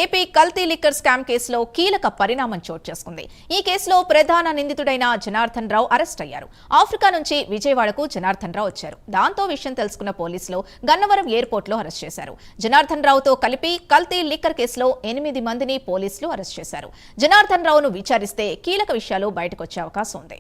AP కల్తీ liquor scam కేసులో కీలక పరిణామం చోటు చేసుకుంది. ఈ కేసులో ప్రధాన నిందితుడైన జనార్దన్ రావు అరెస్ట్ అయ్యారు. ఆఫ్రికా నుంచి విజయవాడకు జనార్దన్ రావు వచ్చారు. దాంతో విషయం తెలుసుకున్న పోలీసులు గన్నవరం ఎయిర్పోర్ట్ లో అరెస్ట్ చేశారు. జనార్దన్ రావుతో కలిపి కల్తీ లిక్కర్ కేసులో 8 మందిని పోలీసులు అరెస్ట్ చేశారు. జనార్దన్ రావును విచారిస్తే కీలక విషయాలు బయటకొచ్చే అవకాశం ఉంది.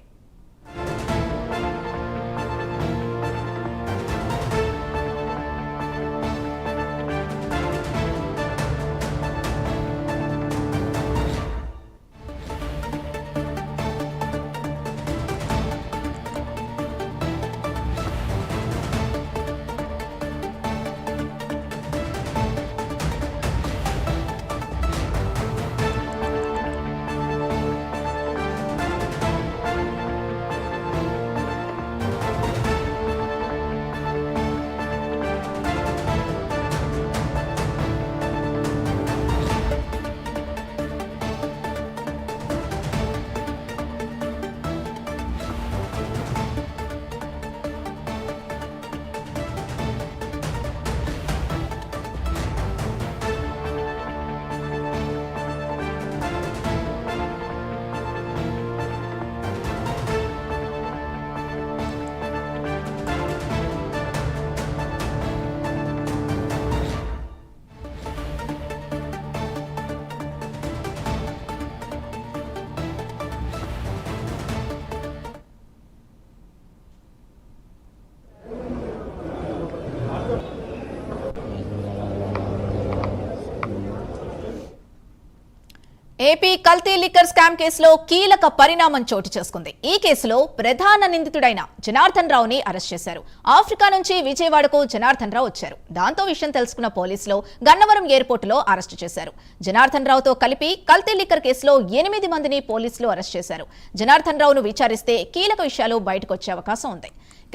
ఏపీ కల్తీ లిక్కర్ స్కామ్ కేసులో కీలక పరిణామం చోటు చేసుకుంది. ఈ కేసులో ప్రధాన నిందితుడైన జనార్దన్ రావుని అరెస్ట్ చేశారు. ఆఫ్రికా నుంచి విజయవాడకు జనార్దన్ రావు వచ్చారు. దాంతో విషయం తెలుసుకున్న పోలీసులు గన్నవరం ఎయిర్పోర్ట్ లో అరెస్టు చేశారు. జనార్దన్ రావుతో కలిపి కల్తీ లిక్కర్ కేసులో 8 మందిని పోలీసులు అరెస్ట్ చేశారు. జనార్దన్ రావును విచారిస్తే కీలక విషయాలు బయటకొచ్చే అవకాశం ఉంది.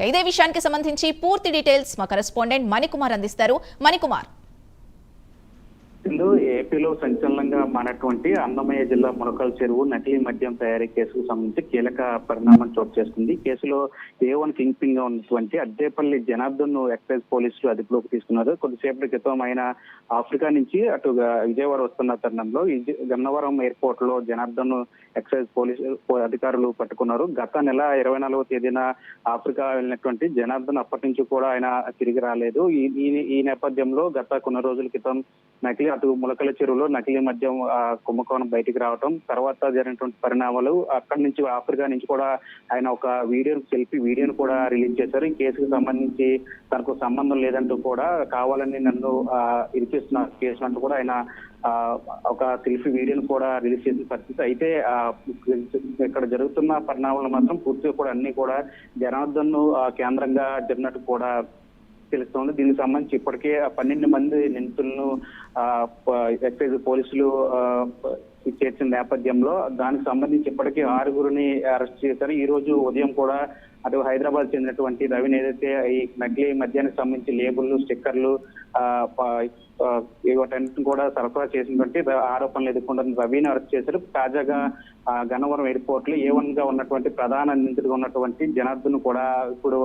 ఇదే విషయానికి సంబంధించి పూర్తి డీటెయిల్స్ మా కరెస్పాండెంట్ మణికుమార్ అందిస్తారు. మణికుమార్, ఏపీలో సంచలనంగా మారినటువంటి అన్నమయ్య జిల్లా మునకల్ చెరువు నకిలీ మద్యం తయారీ కేసుకు సంబంధించి కీలక పరిణామం చోటు చేసుకుంది. కేసులో A1 కింగ్ పిన్ గా ఉన్నటువంటి అద్దేపల్లి జనార్దన్ ఎక్సైజ్ పోలీసులు అదుపులోకి తీసుకున్నారు. కొద్దిసేపటి క్రితం ఆయన ఆఫ్రికా నుంచి అటు విజయవాడ వస్తున్న తరుణంలో గన్నవరం ఎయిర్పోర్ట్ లో జనార్దన్ ఎక్సైజ్ పోలీసు అధికారులు పట్టుకున్నారు. గత నెల 24వ తేదీన ఆఫ్రికా వెళ్ళినటువంటి జనార్దన్ అప్పటి నుంచి కూడా ఆయన తిరిగి రాలేదు. ఈ నేపథ్యంలో గత కొన్ని రోజుల క్రితం నకిలీ అటు ములకల చెరువులో నకిలీ మద్యం కుంభకోణం బయటికి రావడం, తర్వాత జరిగినటువంటి పరిణామాలు అక్కడి నుంచి ఆఫ్రికా నుంచి కూడా ఆయన ఒక సెల్ఫీ వీడియోను కూడా రిలీజ్ చేశారు. ఈ కేసుకు సంబంధించి తనకు సంబంధం లేదంటూ కూడా కావాలని నన్ను ఇరికిస్తున్న కేసు అంటూ కూడా ఆయన ఒక సెల్ఫీ వీడియోను కూడా రిలీజ్ చేసిన పరిస్థితి. అయితే ఇక్కడ జరుగుతున్న పరిణామాలు మాత్రం పూర్తిగా కూడా అన్ని కూడా జనార్దన్ కేంద్రంగా జరిగినట్టు కూడా తెలుస్తోంది. దీనికి సంబంధించి ఇప్పటికే 12 మంది నిందితులను ఎక్సైజ్ పోలీసులు చేర్చిన నేపథ్యంలో దానికి సంబంధించి ఇప్పటికే 6గురిని అరెస్ట్ చేశారు. ఈ రోజు ఉదయం కూడా అటు హైదరాబాద్ చెందినటువంటి రవిని ఏదైతే ఈ నకిలీ మద్యానికి సంబంధించి లేబుల్లు, స్టిక్కర్లు వాటన్నిటిని కూడా సరఫరా చేసినటువంటి ఆరోపణలు ఎదుర్కొంటున్న రవిని అరెస్ట్ చేశారు. తాజాగా గన్నవరం ఎయిర్పోర్ట్ లో A1 గా ఉన్నటువంటి ప్రధాన నిందితుడిగా ఉన్నటువంటి జనార్దన్ కూడా ఇప్పుడు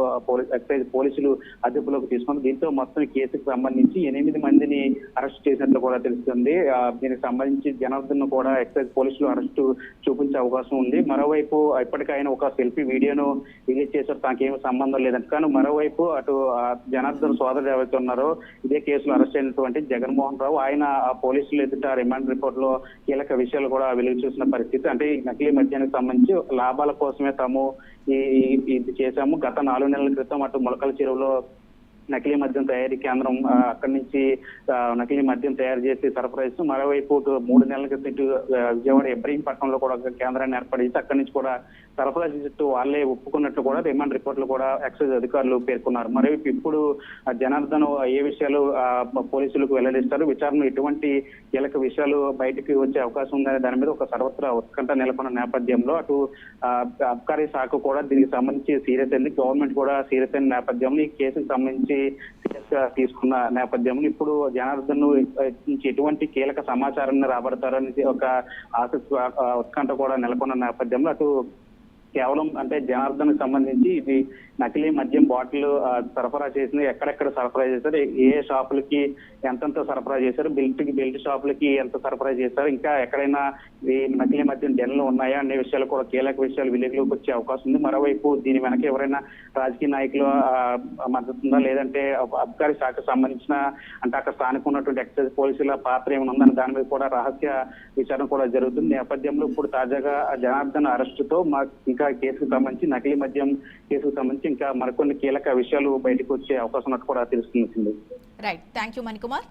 ఎక్సైజ్ పోలీసులు అదుపులోకి తీసుకున్నారు. దీంతో మొత్తం కేసుకు సంబంధించి 8 మందిని అరెస్ట్ చేసినట్లు కూడా తెలుస్తుంది. దీనికి సంబంధించి జనార్దన్ కూడా ఎక్సైజ్ పోలీసులు అరెస్టు చూపించే అవకాశం ఉంది. మరోవైపు ఇప్పటికైనా ఒక సెల్ఫీ వీడియోను రిలీజ్ చేశారు, తాకేమీ సంబంధం లేదంట. కానీ మరోవైపు అటు జనార్దన్ సోదరుడు ఎవరైతే ఉన్నారో ఇదే కేసులో అరెస్ట్ అయినటువంటి జగన్మోహన్ రావు, ఆయన పోలీసులు ఎదుట రిమాండ్ రిపోర్ట్ లో కీలక విషయాలు కూడా వెలుగు చూసిన పరిస్థితి. అంటే నకిలీ మద్యానికి సంబంధించి లాభాల కోసమే తాము ఇది చేశాము. గత 4 నెలల క్రితం అటు ములకల చెరువులో నకిలీ మద్యం తయారీ కేంద్రం అక్కడి నుంచి నకిలీ మద్యం తయారు చేసి సరఫరా చేస్తూ, మరోవైపు 3 నెలల క్రితం ఇటు విజయవాడ ఇబ్రహీంపట్నంలో కూడా ఒక కేంద్రాన్ని ఏర్పాటు చేసి అక్కడి నుంచి కూడా సరఫరా చేస్తూ వాళ్ళే ఒప్పుకున్నట్లు కూడా రిమాండ్ రిపోర్ట్లు కూడా ఎక్సైజ్ అధికారులు పేర్కొన్నారు. మరోవైపు ఇప్పుడు జనార్దన్ ఏ విషయాలు పోలీసులకు వెల్లడిస్తారు, విచారణ ఎటువంటి కీలక విషయాలు బయటికి వచ్చే అవకాశం ఉందనే దాని మీద ఒక సర్వత్రా ఉత్కంఠ నెలకొన్న నేపథ్యంలో అటు అబ్కారీ శాఖ కూడా దీనికి సంబంధించి సీరియస్ అయింది. గవర్నమెంట్ కూడా సీరియస్ అయిన నేపథ్యంలో ఈ కేసుకు సంబంధించి సీరియస్ గా తీసుకున్న నేపథ్యంలో ఇప్పుడు జనార్దన్ నుంచి ఎటువంటి కీలక సమాచారాన్ని రాబడతారని ఒక ఆసక్తి ఉత్కంఠ కూడా నెలకొన్న నేపథ్యంలో అటు కేవలం అంటే జనార్దన్ సంబంధించి ఇది నకిలీ మద్యం బాటిల్ సరఫరా చేసింది, ఎక్కడెక్కడ సరఫరా చేశారు, ఏ షాపులకి ఎంతెంత సరఫరా చేశారు, బెల్ట్ షాపులకి ఎంత సరఫరా చేశారు, ఇంకా ఎక్కడైనా ఈ నకిలీ మద్యం డెన్లు ఉన్నాయా అనే విషయాలు కూడా కీలక విషయాలు వెలుగులోకి వచ్చే అవకాశం ఉంది. మరోవైపు దీని వెనక ఎవరైనా రాజకీయ నాయకులు మద్దతు ఉందా, లేదంటే అబ్కారీ శాఖకు సంబంధించిన అంటే అక్కడ స్థానిక ఉన్నటువంటి ఎక్సైజ్ పోలీసుల పాత్ర ఏమైనా ఉందని దాని మీద కూడా రహస్య విచారణ కూడా జరుగుతుంది. నేపథ్యంలో ఇప్పుడు తాజాగా జనార్దన్ అరెస్టుతో ఇంకా కేసుకు సంబంధించి నకిలీ మద్యం కేసుకు సంబంధించి ఇంకా మరికొన్ని కీలక విషయాలు బయటకు వచ్చే అవకాశం ఉన్నట్టు కూడా తెలుస్తుంది. Right, thank you Manikumar.